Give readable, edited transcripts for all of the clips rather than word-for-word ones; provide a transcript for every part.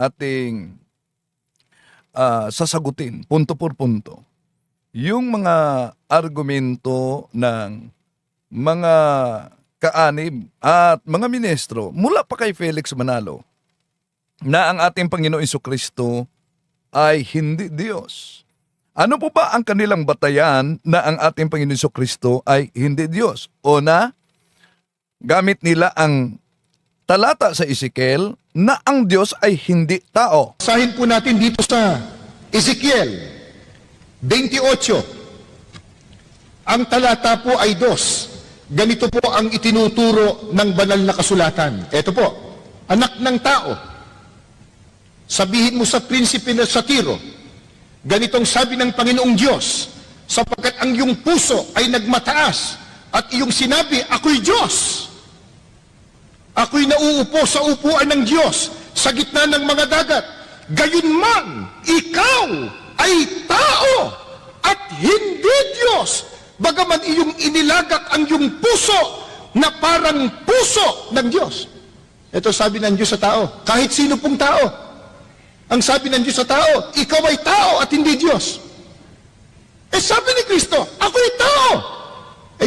ating sasagutin, punto por punto, yung mga argumento ng mga kaanib at mga ministro mula pa kay Felix Manalo na ang ating Panginoong Jesucristo ay hindi Diyos. Ano po ba ang kanilang batayan na ang ating Panginoong Jesucristo ay hindi Diyos? O na gamit nila ang talata sa Ezekiel na ang Diyos ay hindi tao. Basahin po natin dito sa Ezekiel 28. Ang talata po ay 2. Ganito po ang itinuturo ng banal na kasulatan. Ito po, anak ng tao, sabihin mo sa prinsipe na sa Tiro, ganitong sabi ng Panginoong Diyos, sapagkat ang iyong puso ay nagmataas at iyong sinabi, ako'y Diyos. Ako'y nauupo sa upuan ng Diyos sa gitna ng mga dagat. Gayunman, ikaw ay tao at hindi Diyos. Bagaman iyong inilagak ang iyong puso na parang puso ng Diyos. Ito sabi ng Diyos sa tao, kahit sino pong tao. Ang sabi ng Diyos sa tao, ikaw ay tao at hindi Diyos. Sabi ni Kristo, ako ay tao.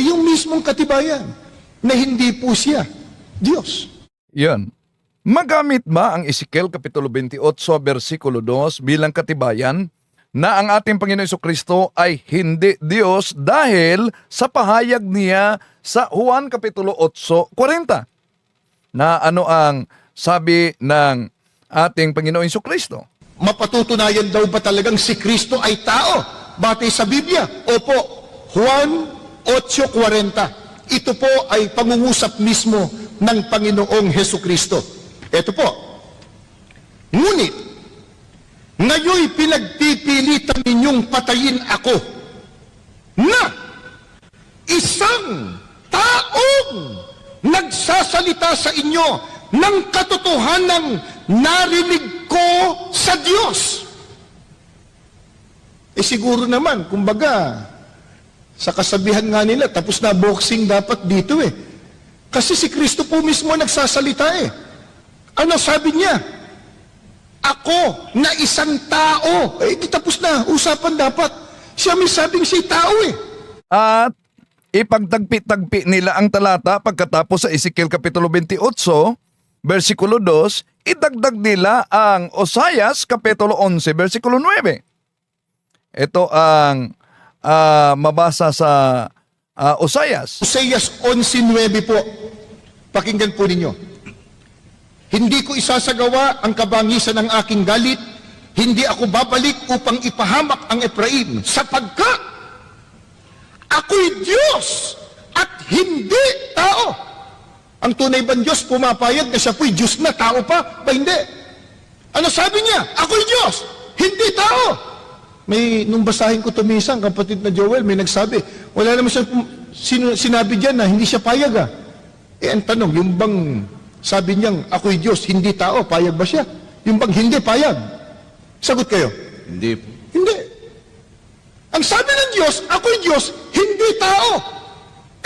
Yung mismong katibayan na hindi po siya Diyos. Yan. Magamit ba ang Ezekiel Kapitulo 28, versikulo 2 bilang katibayan na ang ating Panginoon Jesucristo ay hindi Diyos dahil sa pahayag niya sa Juan Kapitulo 8:40 na ano ang sabi ng ating Panginoon Jesucristo? Mapatutunayan daw ba talagang si Kristo ay tao? Batay sa Biblia? Opo, Juan 8:40. Ito po ay pangungusap mismo ng Panginoong Hesukristo. Ito po, ngunit, ngayoy pinagpipilitan ninyong patayin ako na isang taong nagsasalita sa inyo ng katotohanang narinig ko sa Diyos. Siguro naman, kumbaga, sa kasabihan nga nila, tapos na boxing dapat dito Kasi si Kristo po mismo nagsasalita Ano sabi niya? Ako na isang tao. Di tapos na, usapan dapat. Siya may sabing siya tao At ipagtagpi-tagpi nila ang talata pagkatapos sa Ezekiel Kapitulo 28, versikulo 2, idagdag nila ang Oseas Kapitulo 11, versikulo 9. Ito ang mabasa sa Oseas. Oseas 11:9 po. Pakinggan po ninyo. Hindi ko isasagawa ang kabangisan ng aking galit, hindi ako babalik upang ipahamak ang Efraim, sapagkat ako'y Diyos at hindi tao. Ang tunay bang Diyos pumapayag na siya po'y Diyos na tao pa? Ba hindi? Ano sabi niya? Ako'y Diyos, hindi tao. Nung basahin ko ito minsan, kapatid na Joel, may nagsabi, wala naman siya sinabi dyan na hindi siya payag ang tanong, yung bang sabi niyang ako'y Diyos, hindi tao, payag ba siya? Yung bang hindi payag? Sagot kayo. Hindi po. Hindi. Ang sabi ng Diyos, ako'y Diyos, hindi tao.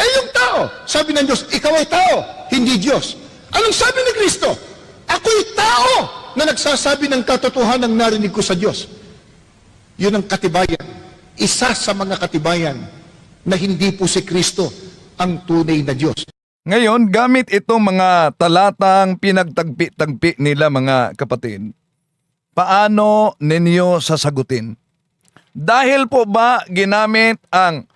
Yung tao, sabi ng Diyos, ikaw ay tao, hindi Diyos. Anong sabi ni Kristo? Ako'y tao na nagsasabi ng katotohanan narinig ko sa Diyos. Yun ang katibayan. Isa sa mga katibayan na hindi po si Kristo ang tunay na Diyos. Ngayon, gamit itong mga talatang pinagtagpi-tagpi nila mga kapatid, paano ninyo sasagutin? Dahil po ba ginamit ang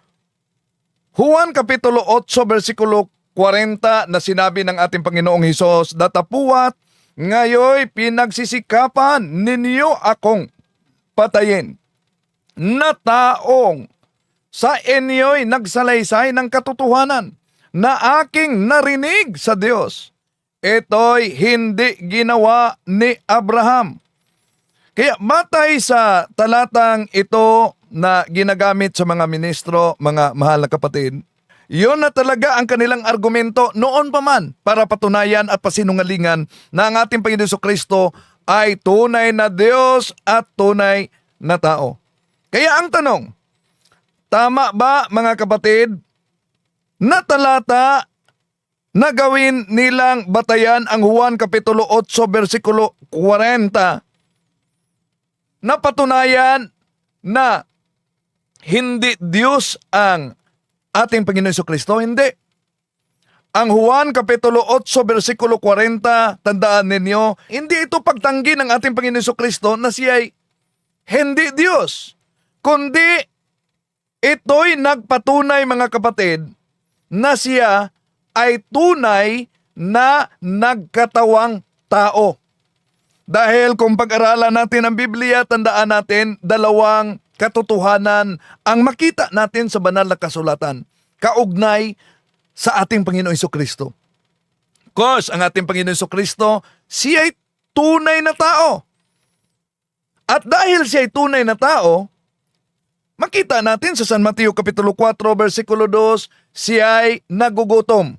Juan Kapitulo 8, versikulo 40 na sinabi ng ating Panginoong Hesus, datapuat, ngayoy pinagsisikapan ninyo akong patayin na taong sa inyo'y nagsalaysay ng katotohanan na aking narinig sa Diyos. Ito'y hindi ginawa ni Abraham. Kaya batay sa talatang ito na ginagamit sa mga ministro, mga mahal na kapatid, yun na talaga ang kanilang argumento noon pa man para patunayan at pasinungalingan na ang ating Panginoon Jesucristo ay tunay na Diyos at tunay na tao. Kaya ang tanong, tama ba mga kapatid na talata na gawin nilang batayan ang Juan Kapitulo 8, versikulo 40 napatunayan na hindi Diyos ang ating Panginoon Jesucristo? Hindi. Ang Juan Kapitulo 8, versikulo 40, tandaan ninyo, hindi ito pagtanggi ng ating Panginoon Jesucristo na siya ay hindi Diyos, kundi ito'y nagpatunay, mga kapatid, na siya ay tunay na nagkatawang tao. Dahil kung pag-aralan natin ang Biblia, tandaan natin, dalawang katotohanan ang makita natin sa banal na kasulatan, kaugnay sa ating Panginoon Jesucristo. Of course, ang ating Panginoon Jesucristo, siya ay tunay na tao. At dahil siya ay tunay na tao, makita natin sa San Mateo Kapitulo 4, versikulo 2, siya ay nagugutom.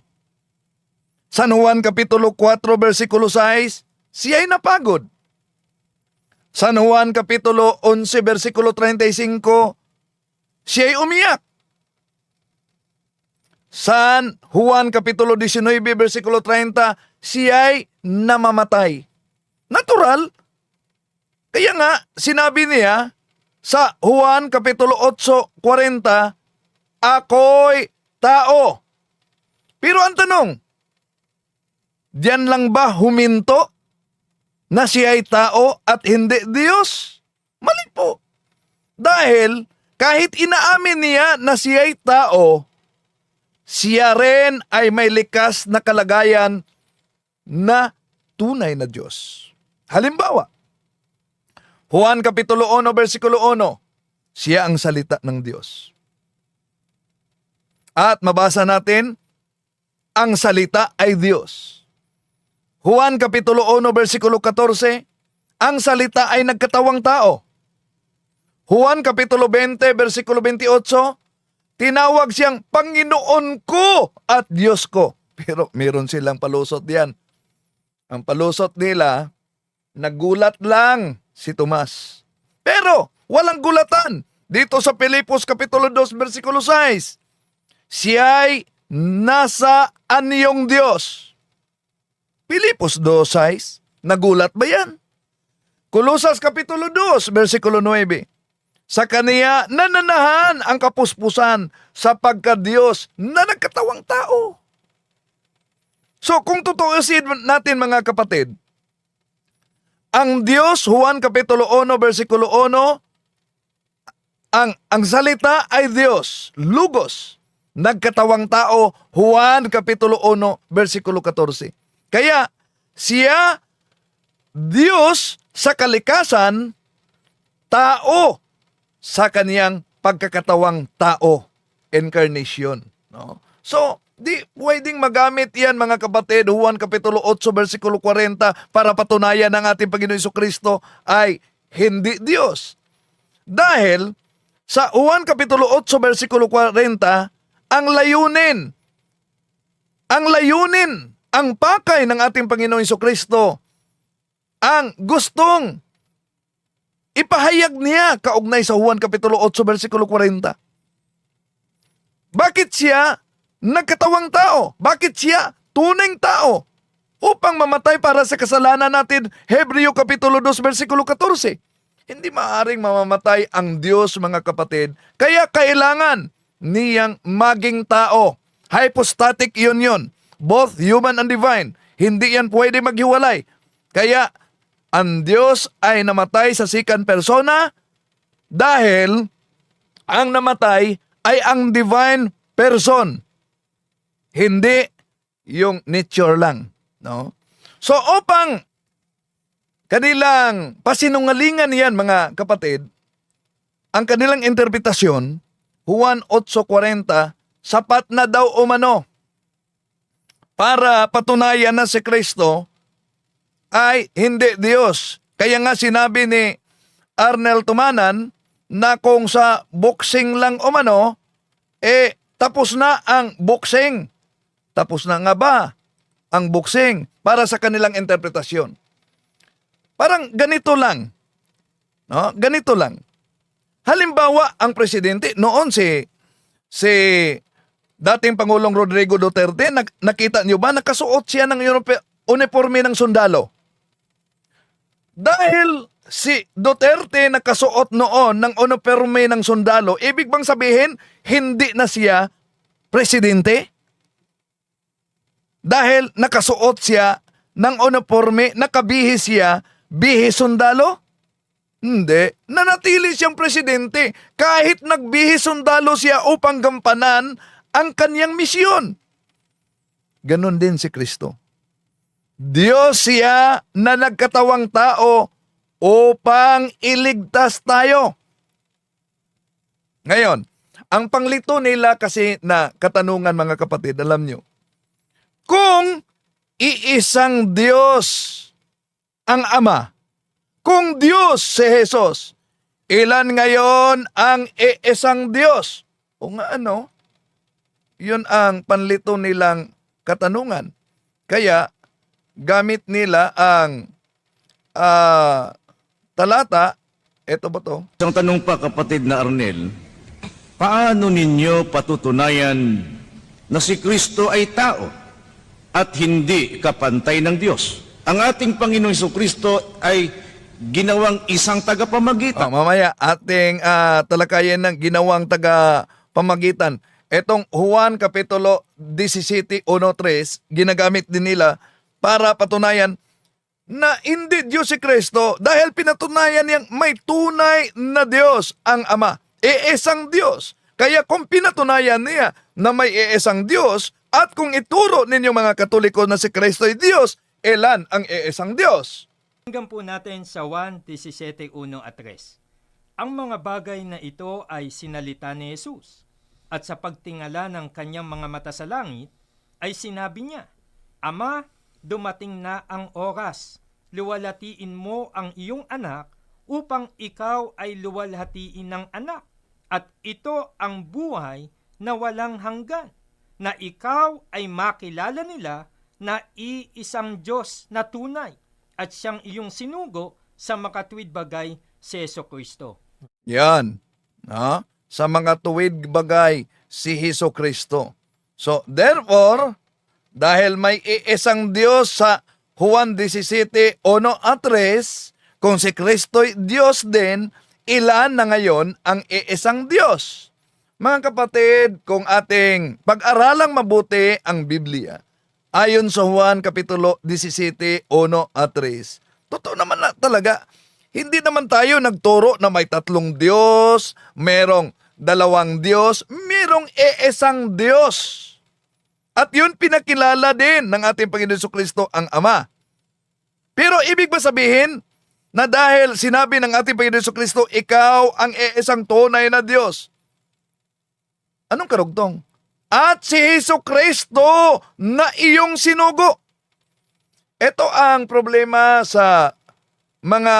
San Juan Kapitulo 4, versikulo 6, siya ay napagod. San Juan Kapitulo 11, versikulo 35, siya ay umiyak. San Juan Kapitulo 19, versikulo 30, siya ay namamatay. Natural. Kaya nga, sinabi niya sa Juan Kapitulo 8:40, ako'y tao. Pero ang tanong, diyan lang ba huminto na siya ay tao at hindi Diyos? Mali po. Dahil kahit inaamin niya na siya ay tao, siya rin ay may likas na kalagayan na tunay na Diyos. Halimbawa, Juan Kapitulo 1, versikulo 1, siya ang salita ng Diyos. At mabasa natin, ang salita ay Diyos. Juan Kapitulo 1, versikulo 14, ang salita ay nagkatawang tao. Juan Kapitulo 20, versikulo 28, tinawag siyang Panginoon ko at Diyos ko. Pero meron silang palusot diyan. Ang palusot nila, nagulat lang si Tomas. Pero walang gulatan. Dito sa Filipos Kapitulo 2, versikulo 6, siya'y nasa anyong Diyos. Filipos 2:6, nagulat ba yan? Kolosas Kapitulo 2, versikulo 9, sa kaniya nananahan ang kapuspusan sa pagka-Diyos na nagkatawang tao. So kung tutuusin natin, mga kapatid, ang Diyos, Juan Kapitulo 1, versikulo 1, ang salita ay Diyos, Logos, nagkatawang tao, Juan Kapitulo 1, versikulo 14. Kaya, siya, Diyos sa kalikasan, tao sa kaniyang pagkakatawang tao, incarnation. No? So, di pwedeng magamit yan, mga kapatid, Juan Kapitulo 8, versikulo 40, para patunayan ng ating Panginoon Jesucristo ay hindi Diyos. Dahil sa Juan Kapitulo 8, versikulo 40, ang layunin, ang pakay ng ating Panginoon Jesucristo, ang gustong ipahayag niya kaugnay sa Juan Kapitulo 8, versikulo 40. Bakit siya nagkatawang tao? Bakit siya tunay tao? Upang mamatay para sa kasalanan natin, Hebreo Kapitulo 2, versikulo 14. Hindi maaaring mamamatay ang Diyos, mga kapatid. Kaya kailangan niyang maging tao. Hypostatic union. Both human and divine. Hindi yan pwede maghiwalay. Kaya ang Diyos ay namatay sa second persona dahil ang namatay ay ang divine person. Hindi yung nature lang. No? So upang kanilang pasinungalingan yan, mga kapatid, ang kanilang interpretasyon, Juan 8:40, sapat na daw umano para patunayan na si Kristo ay hindi Diyos. Kaya nga sinabi ni Arnel Tumanan na kung sa boxing lang umano, tapos na ang boxing. Tapos na nga ba ang boxing para sa kanilang interpretasyon? Parang ganito lang. No? Ganito lang. Halimbawa, ang presidente, noon si dating Pangulong Rodrigo Duterte, nakita niyo ba, nakasuot siya ng uniforme ng sundalo. Dahil si Duterte nakasuot noon ng uniforme ng sundalo, ibig bang sabihin, hindi na siya presidente? Dahil nakasuot siya ng uniforme, nakabihis siya, bihis sundalo? Hindi. Nanatili siyang presidente kahit nagbihis sundalo siya upang gampanan ang kanyang misyon. Ganon din si Kristo. Diyos siya na nagkatawang tao upang iligtas tayo. Ngayon, ang panglito nila kasi na katanungan mga kapatid, alam nyo, kung iisang Diyos ang Ama, kung Diyos si Jesus, ilan ngayon ang iisang Diyos? O nga ano, yun ang panlito nilang katanungan. Kaya, gamit nila ang talata, eto ba to? Isang tanong pa, kapatid na Arnel, paano ninyo patutunayan na si Kristo ay tao at hindi kapantay ng Diyos? Ang ating Panginoong Jesucristo ay ginawang isang tagapamagitan. Mamaya, ating talakayin ng ginawang taga-pamagitan. Etong Juan Kapitulo 17:1-3, ginagamit din nila para patunayan na hindi Diyos si Kristo dahil pinatunayan niyang may tunay na Diyos ang Ama. Iisang Diyos. Kaya kung pinatunayan niya na may iisang Diyos at kung ituro ninyo mga Katoliko na si Kristo ay Diyos, ilan ang iisang Diyos? Hanggang po natin sa 1:17:1-3. Ang mga bagay na ito ay sinalita ni Jesus. At sa pagtingala ng kanyang mga mata sa langit, ay sinabi niya, Ama, dumating na ang oras. Luwalhatiin mo ang iyong anak upang ikaw ay luwalhatiin ng anak. At ito ang buhay na walang hanggan, na ikaw ay makilala nila na iisang Diyos na tunay at siyang iyong sinugo sa makatuwid bagay si Jesucristo. Yan. Sa mga tuwid bagay si Jesucristo. So, therefore, dahil may iisang Diyos sa Juan 17:1-3, kung si Kristo'y Diyos din, ilan na ngayon ang iisang Diyos? Mga kapatid, kung ating pag-aralang mabuti ang Biblia, ayon sa Juan Kapitulo 17:1-3, totoo naman na talaga, hindi naman tayo nagturo na may tatlong Diyos, merong dalawang Diyos, merong iisang Diyos. At yun pinakilala din ng ating Panginoon Jesucristo ang Ama. Pero ibig ba sabihin na dahil sinabi ng ating Panginoon Jesucristo, ikaw ang iisang tunay na Diyos? Anong karugtong? At si Jesucristo na iyong sinugo. Ito ang problema sa mga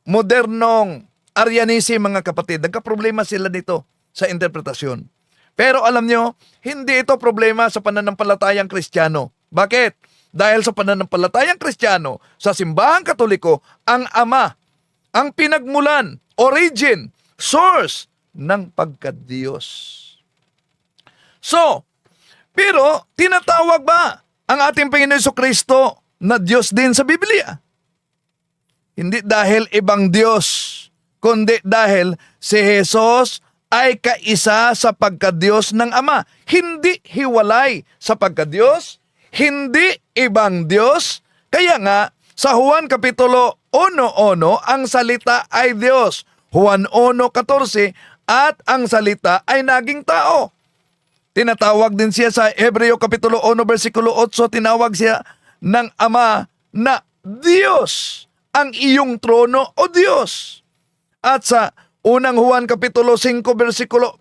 modernong Arianism, mga kapatid. Nagka-problema sila dito sa interpretasyon. Pero alam nyo, hindi ito problema sa pananampalatayang Kristiyano. Bakit? Dahil sa pananampalatayang Kristiyano, sa simbahang Katoliko, ang Ama, ang pinagmulan, origin, source ng pagka-Diyos. So, pero tinatawag ba ang ating Panginoon Jesucristo na Diyos din sa Biblia? Hindi dahil ibang Diyos, kundi dahil si Jesus ay kaisa sa pagka-Diyos ng Ama. Hindi hiwalay sa pagka-Diyos, hindi ibang Diyos. Kaya nga, sa Juan Kapitulo 1:1, ang salita ay Diyos. Juan 1:14, at ang salita ay naging tao. Tinatawag din siya sa Hebreo Kapitulo 1:8, tinawag siya ng Ama na Diyos, ang iyong trono o Diyos. At sa unang Juan Kapitulo 5:20,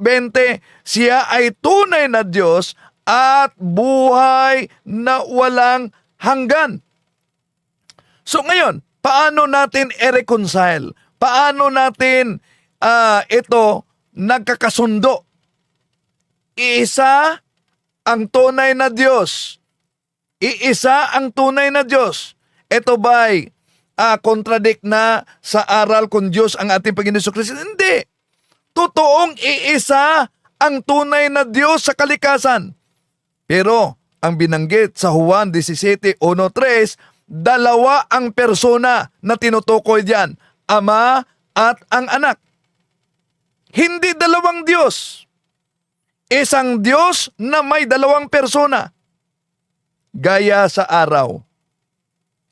siya ay tunay na Diyos at buhay na walang hanggan. So ngayon, paano natin i-reconcile? Paano natin ito nagkakasundo? Iisa ang tunay na Diyos. Iisa ang tunay na Diyos. Ito ba'y contradict na sa aral kung Diyos ang ating Panginoon Jesucristo? Hindi. Totoong iisa ang tunay na Diyos sa kalikasan. Pero ang binanggit sa Juan 17:1-3, dalawa ang persona na tinutukoy diyan, Ama at ang Anak. Hindi dalawang Diyos. Isang Diyos na may dalawang persona. Gaya sa araw.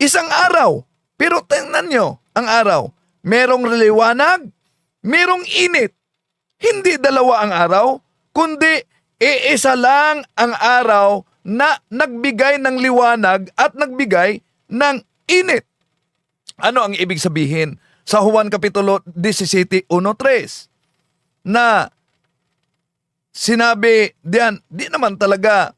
Isang araw. Pero tingnan nyo, ang araw. Merong liwanag, merong init. Hindi dalawa ang araw, kundi iisa lang ang araw na nagbigay ng liwanag at nagbigay ng init. Ano ang ibig sabihin? Sa Juan Kapitulo 17, 1-3 na sinabi diyan, di naman talaga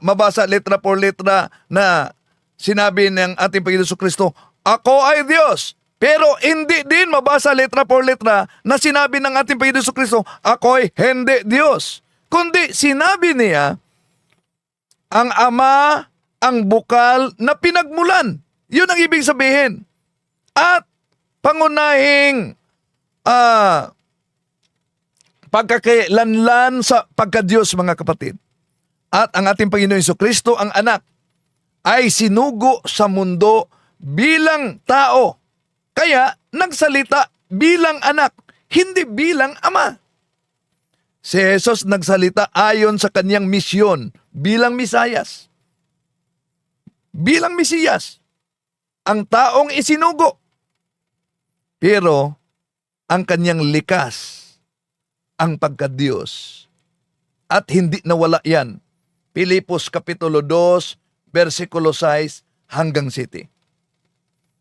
mabasa letra por letra na sinabi ng ating Panginoon Jesucristo, ako ay Diyos. Pero hindi din mabasa letra por letra na sinabi ng ating Panginoon Jesucristo, ako ay hindi Diyos. Kundi sinabi niya, ang Ama ang bukal na pinagmulan. Yun ang ibig sabihin. At pangunahing pagkakailanlan sa pagka-Diyos, mga kapatid. At ang ating Panginoon Jesucristo, ang Anak, ay sinugo sa mundo bilang tao. Kaya nagsalita bilang anak, hindi bilang ama. Si Jesus nagsalita ayon sa kanyang misyon bilang Misayas. Bilang Mesiyas, ang taong isinugo. Pero ang kanyang likas, ang pagka-Diyos. At hindi nawala yan. Pilipos Kapitulo 2, versikulo 6 hanggang 7.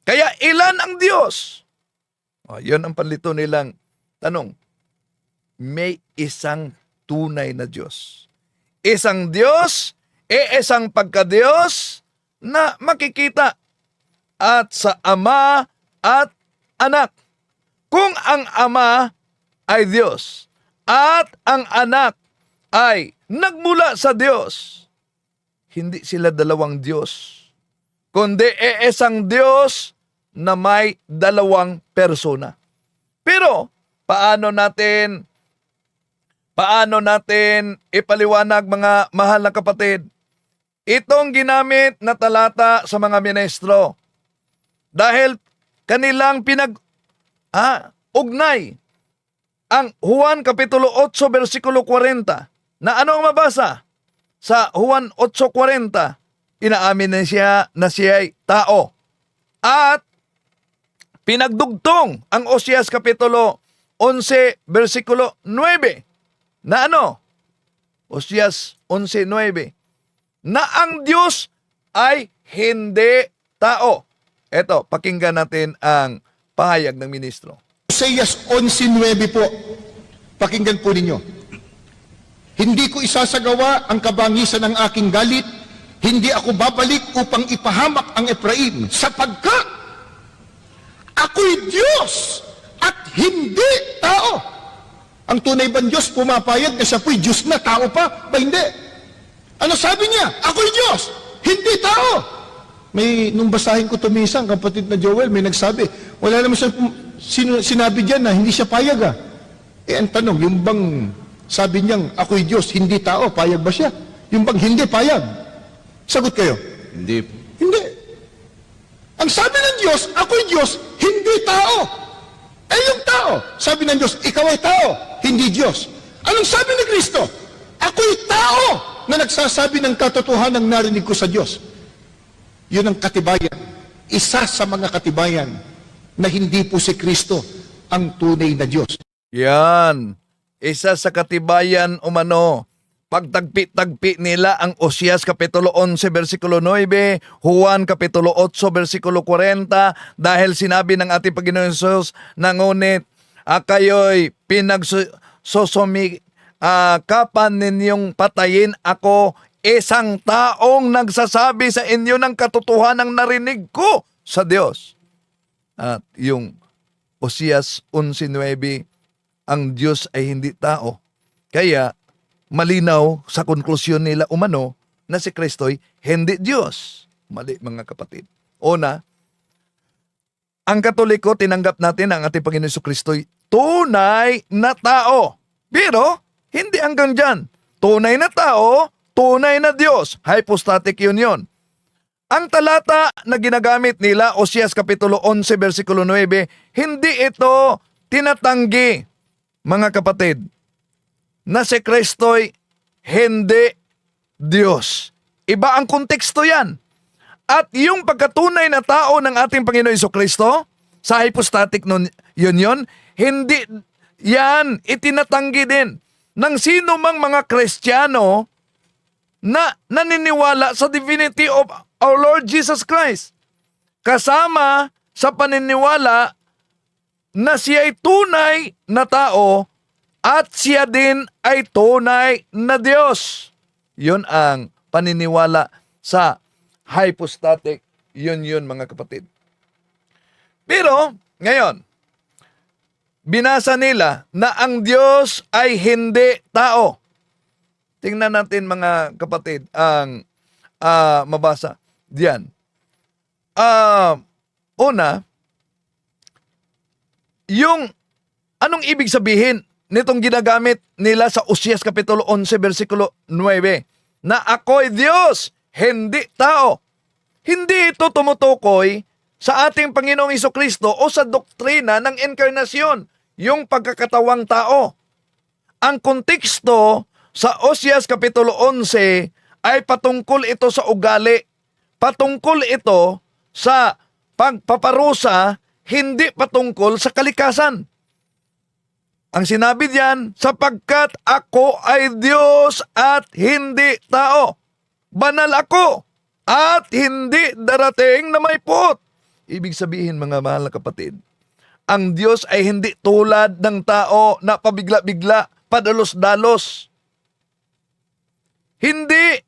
Kaya ilan ang Diyos? Yun ang panlito nilang tanong. May isang tunay na Diyos. Isang Diyos, isang pagka-Diyos na makikita. At sa Ama at Anak. Kung ang Ama ay Diyos at ang Anak ay nagmula sa Diyos, hindi sila dalawang Diyos, kundi isang Diyos na may dalawang persona. Pero paano natin ipaliwanag, mga mahal na kapatid, itong ginamit na talata sa mga ministro? Dahil kanilang ugnay ang Juan Kapitulo 8, versikulo 40. Na ano ang mabasa? Sa Juan 8:40, inaamin na siya na siya ay tao. At pinagdugtong ang Oseas Kapitulo 11, versikulo 9. Na ano? Oseas 11:9. Na ang Diyos ay hindi tao. Eto, pakinggan natin ang pahayag ng ministro. Oseas 11:9 po. Pakinggan po ninyo. Hindi ko isasagawa ang kabangisan ng aking galit. Hindi ako babalik upang ipahamak ang Efraim, sapagkat ako'y Diyos at hindi tao. Ang tunay bang Diyos pumapayag na siya po'y Diyos na, tao pa? Ba hindi? Ano sabi niya? Ako'y Diyos, hindi tao. Nung basahin ko tumisang, kapatid na Joel, may nagsabi, wala naman siya sinabi diyan na hindi siya payag ah. Ang tanong, yung bang sabi niyang ako'y Diyos, hindi tao, payag ba siya? Yung bang hindi payag? Sagot kayo. Hindi. Hindi. Ang sabi ng Diyos, ako'y Diyos, hindi tao. Yung tao, sabi ng Diyos, ikaw ay tao, hindi Diyos. Anong sabi ni Kristo? Ako'y tao na nagsasabi ng katotohanan ng narinig ko sa Diyos. Yun ang katibayan. Isa sa mga katibayan na hindi po si Kristo ang tunay na Diyos. Yan. Isa sa katibayan umano. Pagtagpi-tagpi nila ang Oseas Kapitulo 11, versikulo 9, Juan Kapitulo 8, versikulo 40, dahil sinabi ng ating Panginoon Jesus na ngunit kayo'y kapan ninyong patayin ako, isang taong nagsasabi sa inyo ng katotohanang narinig ko sa Diyos. At yung Oseas 11:9, ang Diyos ay hindi tao. Kaya malinaw sa konklusyon nila umano na si Kristo'y hindi Diyos. Mali, mga kapatid. Una, ang Katoliko, tinanggap natin ang ating Panginoon Jesucristo'y tunay na tao. Pero hindi hanggang dyan. Tunay na tao, tunay na Diyos. Hypostatic union. Ang talata na ginagamit nila, Oseas Kapitulo 11, versikulo 9, hindi ito tinatanggi, mga kapatid, na si Kristo'y hindi Diyos. Iba ang konteksto yan. At yung pagkatunay na tao ng ating Panginoon Jesucristo, sa hypostatic nun, yun, hindi yan itinatanggi din ng sino mang mga Kristiyano na naniniwala sa divinity of our Lord Jesus Christ. Kasama sa paniniwala na siya ay tunay na tao at siya din ay tunay na Diyos. Yun ang paniniwala sa hypostatic union, mga kapatid. Pero, ngayon, binasa nila na ang Diyos ay hindi tao. Tingnan natin, mga kapatid, ang mabasa diyan. Una, yung anong ibig sabihin nitong ginagamit nila sa Oseas Kapitulo 11, versikulo 9, na ako'y Diyos, hindi tao. Hindi ito tumutukoy sa ating Panginoong Jesucristo o sa doktrina ng inkarnasyon, yung pagkakatawang tao. Ang konteksto sa Oseas Kapitulo 11 ay patungkol ito sa ugali. Patungkol ito sa pagpaparusa, hindi patungkol sa kalikasan. Ang sinabi diyan, sapagkat ako ay Diyos at hindi tao. Banal ako at hindi darating na may puot. Ibig sabihin, mga mahal na kapatid, ang Diyos ay hindi tulad ng tao na pabigla-bigla, padalos-dalos. Hindi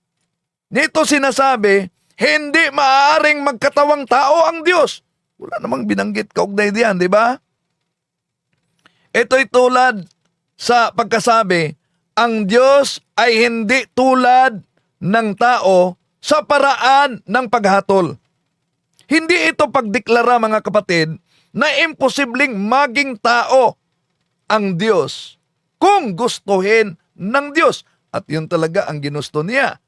nito sinasabi, hindi maaaring magkatawang tao ang Diyos. Wala namang binanggit kaugnay diyan, di ba? Ito'y tulad sa pagkasabi, ang Diyos ay hindi tulad ng tao sa paraan ng paghatol. Hindi ito pagdeklara, mga kapatid, na imposibleng maging tao ang Diyos kung gustuhin ng Diyos. At yun talaga ang ginusto niya.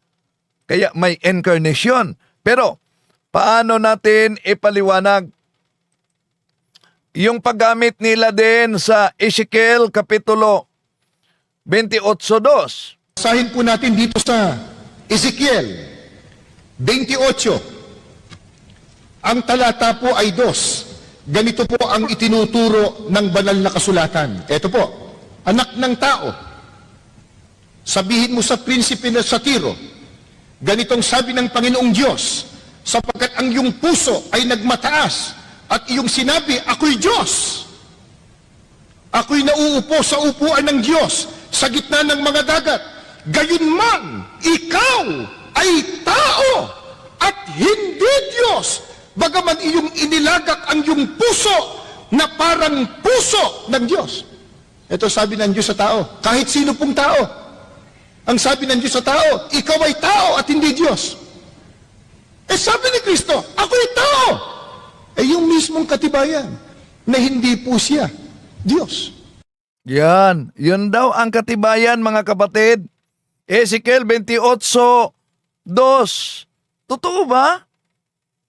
Kaya may incarnation. Pero paano natin ipaliwanag yung paggamit nila din sa Ezekiel Kapitulo 28:2? Basahin po natin dito sa Ezekiel 28. Ang talata po ay 2. Ganito po ang itinuturo ng banal na kasulatan. Ito po, anak ng tao, sabihin mo sa prinsipe na sa Tiro, ganitong sabi ng Panginoong Diyos, sapagkat ang iyong puso ay nagmataas at iyong sinabi, ako'y Diyos. Ako'y nauupo sa upuan ng Diyos sa gitna ng mga dagat. Gayunman, ikaw ay tao at hindi Diyos. Bagaman iyong inilagak ang iyong puso na parang puso ng Diyos. Ito sabi ng Diyos sa tao, kahit sino pong tao. Ang sabi ng Diyos sa tao, ikaw ay tao at hindi Diyos. Sabi ni Kristo, ako'y tao. Yung mismong katibayan na hindi po siya Diyos. Yan. Yun daw ang katibayan, mga kapatid. Ezekiel 28:2. Totoo ba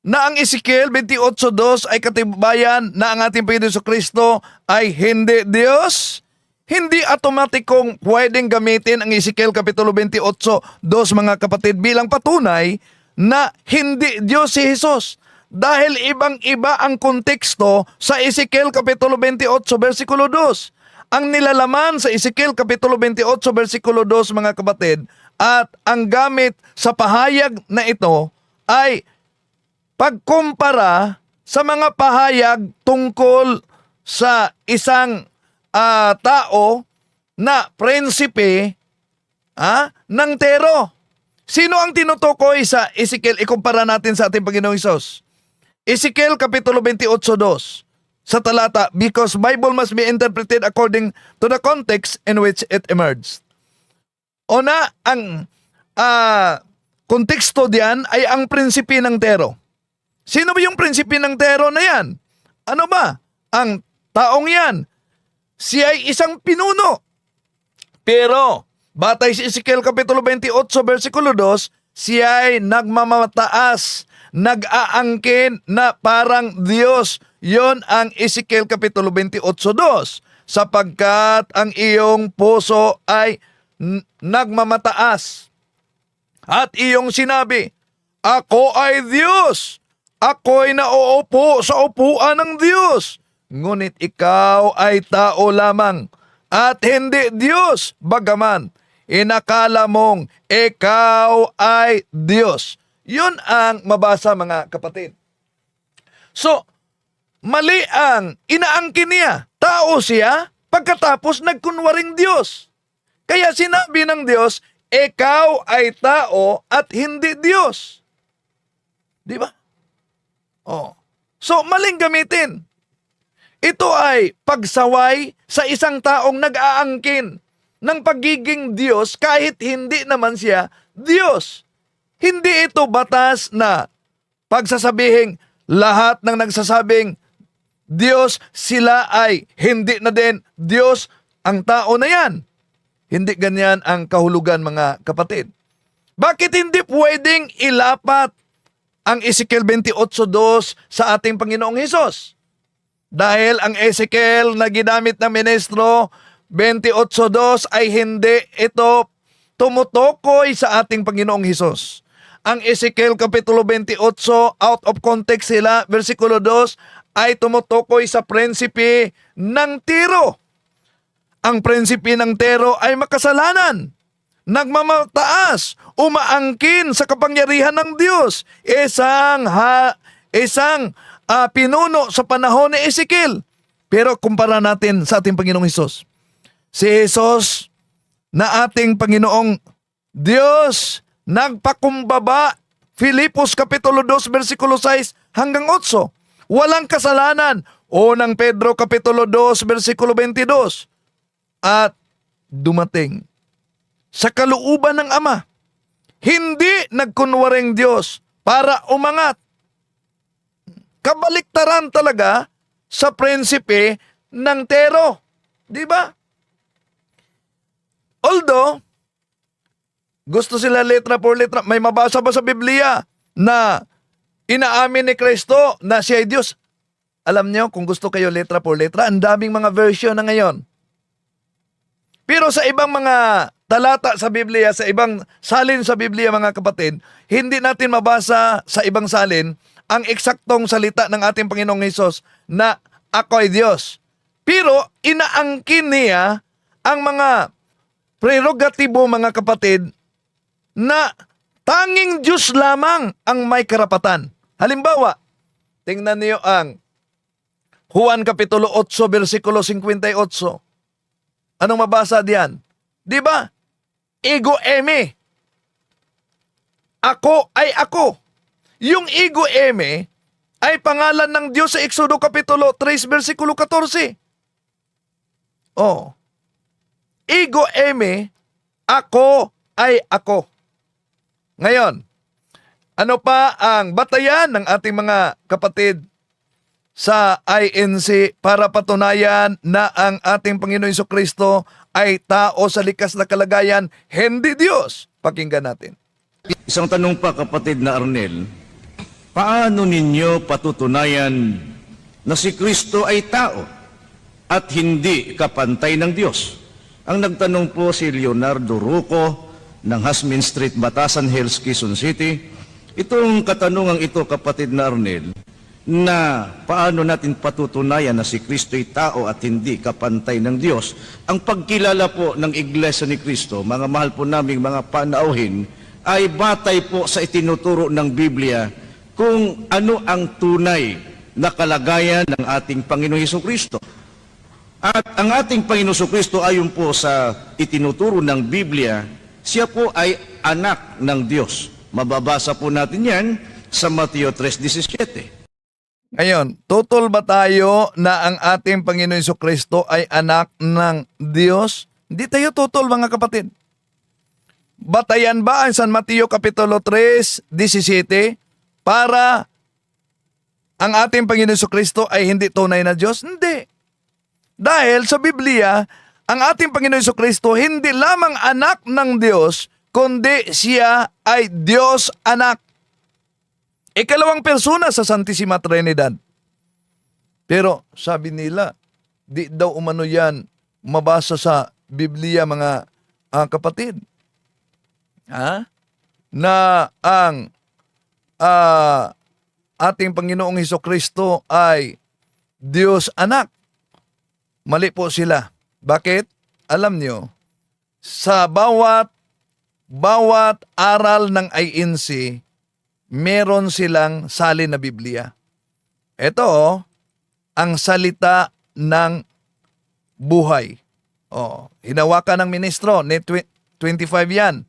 na ang Ezekiel 28:2 ay katibayan na ang ating Panginoon Jesucristo ay hindi Diyos? Hindi automatikong pwedeng gamitin ang Ezekiel Kapitulo 28:2, mga kapatid, bilang patunay na hindi Diyos si Jesus. Dahil ibang-iba ang konteksto sa Ezekiel Kapitulo 28, versikulo 2. Ang nilalaman sa Ezekiel Kapitulo 28, versikulo 2, mga kapatid, at ang gamit sa pahayag na ito ay pagkumpara sa mga pahayag tungkol sa isang tao na prinsipe ng Tero. Sino ang tinutukoy sa Ezekiel? Ikumpara natin sa ating Panginoong Hesus. Ezekiel Kapitulo 28:2 sa talata, because Bible must be interpreted according to the context in which it emerged. Una, ang konteksto diyan ay ang prinsipe ng Tero. Sino ba yung prinsipe ng Tero na yan? Ano ba? Ang taong yan, siya ay isang pinuno. Pero, batay sa Ezekiel Kapitulo 28, versikulo 2, siya ay nagmamataas nag-aangkin na parang Diyos. Yon ang Ezekiel Kapitulo 28:2. Sapagkat ang iyong puso ay nagmamataas. At iyong sinabi, ako ay Diyos. Ako'y nauupo sa upuan ng Diyos. Ngunit ikaw ay tao lamang at hindi Diyos. Bagaman, inakala mong ikaw ay Diyos. Yun ang mabasa, mga kapatid. So, mali ang inaangkin niya. Tao siya, pagkatapos nagkunwaring Diyos. Kaya sinabi ng Diyos, ikaw ay tao at hindi Diyos. Di ba? Oh. So, maling gamitin. Ito ay pagsaway sa isang taong nag-aangkin ng pagiging Diyos kahit hindi naman siya Diyos. Hindi ito batas na pagsasabihing lahat ng nagsasabing Diyos, sila ay hindi na din Diyos ang tao na yan. Hindi ganyan ang kahulugan, mga kapatid. Bakit hindi pwedeng ilapat ang Ezekiel 28:2 sa ating Panginoong Hesus? Dahil ang Ezekiel na ginamit ng ministro 28:2 ay hindi ito tumutukoy sa ating Panginoong Hesus. Ang Ezekiel Kapitulo 28, out of context sila, versikulo 2, ay tumutukoy sa prinsipe ng Tiro. Ang prinsipe ng Tiro ay makasalanan, nagmamataas, umaangkin sa kapangyarihan ng Diyos. Isang pinuno sa panahon ni Ezekiel. Pero kumpara natin sa ating Panginoong Hesus. Si Hesus na ating Panginoong Diyos nagpakumbaba, Filipos Kapitulo 2 versikulo 6 hanggang 8. Walang kasalanan. Unang Pedro Kapitulo 2 versikulo 22. At dumating sa kalooban ng Ama. Hindi nagkunwaring Diyos para umangat. Kabaliktaran talaga sa prinsipe ng Tero. Di ba? Although, gusto sila letra por letra, may mabasa ba sa Biblia na inaamin ni Kristo na siya ay Diyos? Alam niyo, kung gusto kayo letra por letra, ang daming mga version na ngayon. Pero sa ibang mga talata sa Biblia, sa ibang salin sa Biblia, mga kapatid, hindi natin mabasa sa ibang salin ang eksaktong salita ng ating Panginoong Hesus na ako ay Diyos. Pero inaangkin niya ang mga prerogatibo, mga kapatid, na tanging Diyos lamang ang may karapatan. Halimbawa, tingnan niyo ang Juan Kapitulo 8, versikulo 58. Anong mabasa diyan? Di ba? Ego eme. Ako ay ako. Yung ego eme ay pangalan ng Diyos sa Exodo Kapitulo 3, versikulo 14. Oh. Ego eme, ako ay ako. Ngayon, ano pa ang batayan ng ating mga kapatid sa INC para patunayan na ang ating Panginoon Jesucristo ay tao sa likas na kalagayan, hindi Diyos? Pakinggan natin. Isang tanong pa, kapatid na Arnel, paano ninyo patutunayan na si Kristo ay tao at hindi kapantay ng Diyos? Ang nagtanong po si Leonardo Ruco ng Hasmin Street, Batasan Hills, Quezon City. Itong katanungang ito, kapatid na Arnel, na paano natin patutunayan na si Kristo ay tao at hindi kapantay ng Diyos. Ang pagkilala po ng Iglesia ni Kristo, mga mahal po naming mga panauhin, ay batay po sa itinuturo ng Biblia kung ano ang tunay na kalagayan ng ating Panginoong Jesucristo. At ang ating Panginoong Jesucristo, ayon po sa itinuturo ng Biblia, siya po ay anak ng Diyos. Mababasa po natin yan sa Mateo 3:17. Ngayon, tutol ba tayo na ang ating Panginoon Jesucristo ay anak ng Diyos? Hindi tayo tutol, mga kapatid. Batayan ba ang San Mateo Kapitulo 3:17 para ang ating Panginoon Jesucristo ay hindi tunay na Diyos? Hindi. Dahil sa Biblia, ang ating Panginoon Jesucristo hindi lamang anak ng Diyos, kundi siya ay Diyos anak. Ikalawang persona sa Santissima Trinidad. Pero sabi nila, di daw umano yan mabasa sa Biblia, mga kapatid. Na ang ating Panginoong Hesukristo ay Diyos Anak. Mali po sila. Bakit? Alam nyo, sa bawat aral ng INC, meron silang salin na Biblia. Ito, ang salita ng buhay. Hinawakan ng ministro, 25 yan.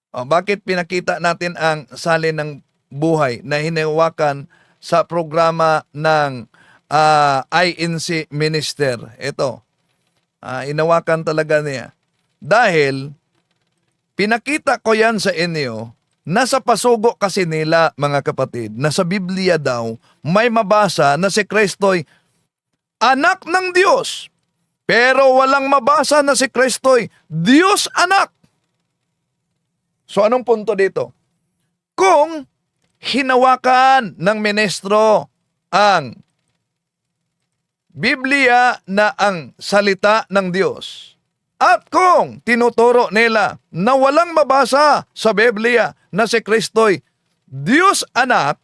Bakit pinakita natin ang salin ng buhay na hinawakan sa programa ng INC Minister? Ito, hinawakan talaga niya. Dahil, pinakita ko yan sa inyo, nasa pasugo kasi nila, mga kapatid, na sa Biblia daw, may mabasa na si Kristo'y anak ng Diyos. Pero walang mabasa na si Kristo'y Diyos Anak. So anong punto dito? Kung hinawakan ng ministro ang Biblia na ang salita ng Diyos, at kung tinuturo nila na walang mabasa sa Biblia na si Kristo'y Diyos Anak,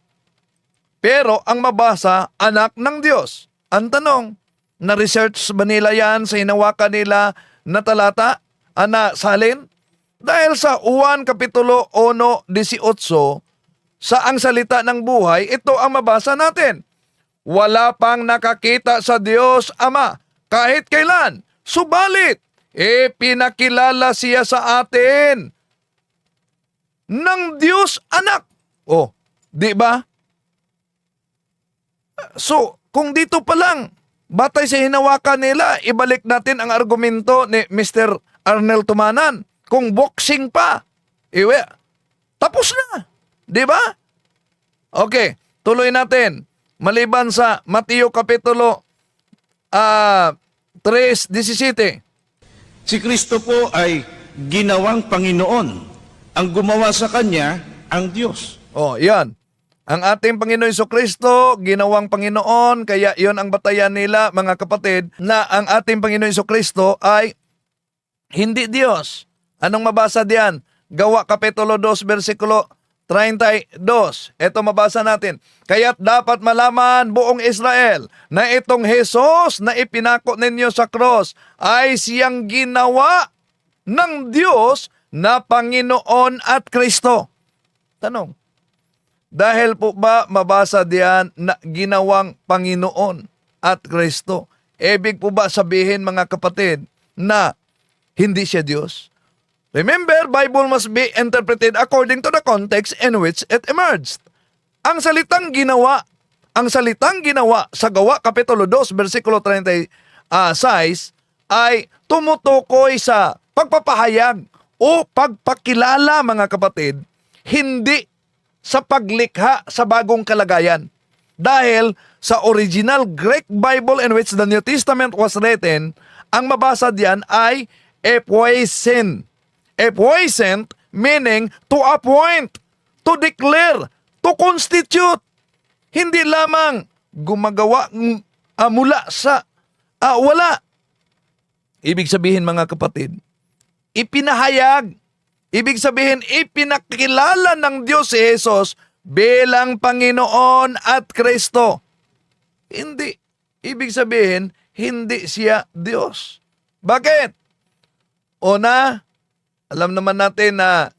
pero ang mabasa Anak ng Diyos, ang tanong, na-research ba nila yan sa hinawakan nila na talata, na salin? Dahil sa 1 Kapitulo 1:18, sa ang salita ng buhay, ito ang mabasa natin. Wala pang nakakita sa Diyos Ama kahit kailan, subalit, pinakilala siya sa atin ng Diyos Anak. Di ba? So, kung dito pa lang, batay sa hinawakan nila, ibalik natin ang argumento ni Mr. Arnel Tumanan. Kung boxing pa, tapos na. Di ba? Okay, tuloy natin. Maliban sa Mateo Kapitulo 3:17. Si Kristo po ay ginawang Panginoon. Ang gumawa sa Kanya, ang Diyos. Yan. Ang ating Panginoon Hesukristo, ginawang Panginoon, kaya yon ang batayan nila, mga kapatid, na ang ating Panginoon Hesukristo ay hindi Diyos. Anong mabasa diyan? Gawa Kapitulo 2, versikulo 32. Ito mabasa natin. Kaya't dapat malaman buong Israel na itong Jesus na ipinako ninyo sa cross ay siyang ginawa ng Diyos na Panginoon at Kristo. Tanong, dahil po ba mabasa diyan na ginawang Panginoon at Kristo? Ibig po ba sabihin, mga kapatid, na hindi siya Diyos? Remember, Bible must be interpreted according to the context in which it emerged. Ang salitang ginawa sa Gawa Kapitulo 2, versikulo 36 ay tumutukoy sa pagpapahayag o pagpakilala, mga kapatid, hindi sa paglikha sa bagong kalagayan. Dahil sa original Greek Bible in which the New Testament was written, ang mabasa diyan ay epoisin. Epoisent meaning to appoint, to declare, to constitute. Hindi lamang gumagawa mula sa wala. Ibig sabihin, mga kapatid, ipinahayag. Ibig sabihin, ipinakilala ng Diyos si Jesus bilang Panginoon at Kristo. Hindi. Ibig sabihin, hindi siya Diyos. Bakit? Una, alam naman natin na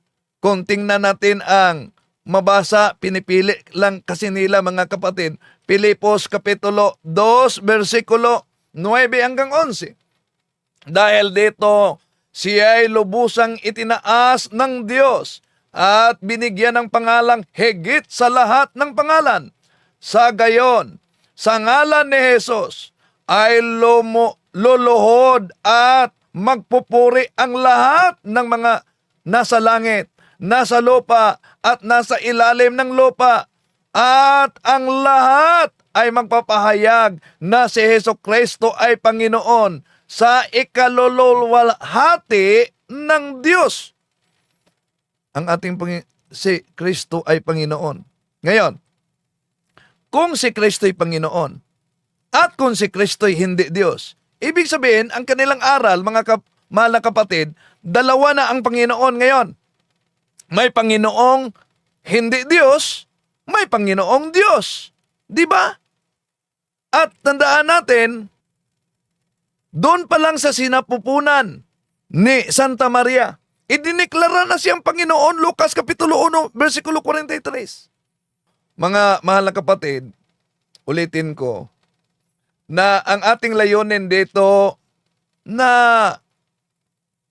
kung tingnan natin ang mabasa, pinipili lang kasi nila, mga kapatid, Pilipos Kapitulo 2, versikulo 9 hanggang 11. Dahil dito, siya ay lubusang itinaas ng Diyos at binigyan ng pangalang higit sa lahat ng pangalan. Sa gayon, sa ngalan ni Jesus ay luluhod at magpupuri ang lahat ng mga nasa langit, nasa lupa at nasa ilalim ng lupa. At ang lahat ay magpapahayag na si Hesukristo ay Panginoon sa ikaluluwalhati ng Diyos. Ang ating si Kristo ay Panginoon. Ngayon, kung si Kristo'y Panginoon at kung si Kristo'y hindi Diyos. Ibig sabihin, ang kanilang aral, mahal na kapatid, dalawa na ang Panginoon ngayon. May Panginoong hindi Diyos, may Panginoong Diyos. Di ba? At tandaan natin, doon pa lang sa sinapupunan ni Santa Maria, idiniklara na siyang Panginoon, Lucas Kapitulo 1, versikulo 43. Mga mahal na kapatid, ulitin ko, na ang ating layunin dito na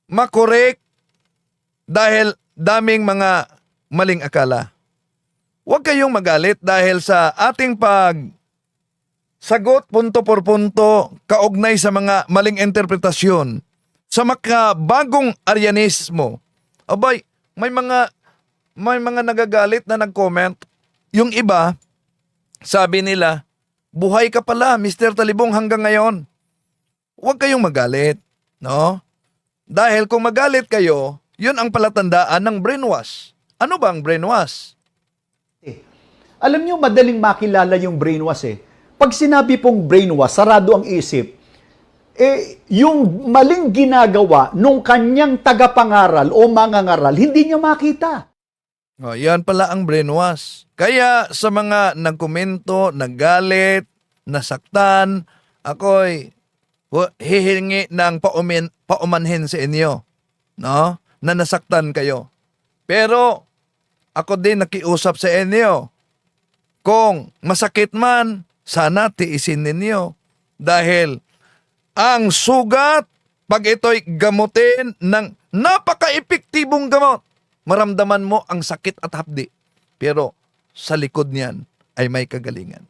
makorek dahil daming mga maling akala. Huwag kayong magalit dahil sa ating sagot punto por punto kaugnay sa mga maling interpretasyon sa makabagong Arianismo. Abay, may mga nagagalit na nag-comment. Yung iba, sabi nila, buhay ka pala, Mr. Talibong, hanggang ngayon. Huwag kayong magalit, no? Dahil kung magalit kayo, yun ang palatandaan ng brainwash. Ano ba ang brainwash? Alam niyo, madaling makilala yung brainwash eh. Pag sinabi pong brainwash, sarado ang isip, yung maling ginagawa nung kanyang tagapangaral o mangangaral, hindi niya makita. O, yan pala ang brainwash. Kaya sa mga nagkomento, naggalit, nasaktan, ako'y hihingi ng paumanhin sa inyo, no? Na nasaktan kayo. Pero ako din nakiusap sa inyo. Kung masakit man, sana tiisin ninyo. Dahil ang sugat, pag ito'y gamutin ng napaka-epektibong gamot, maramdaman mo ang sakit at hapdi. Pero sa likod niyan ay may kagalingan.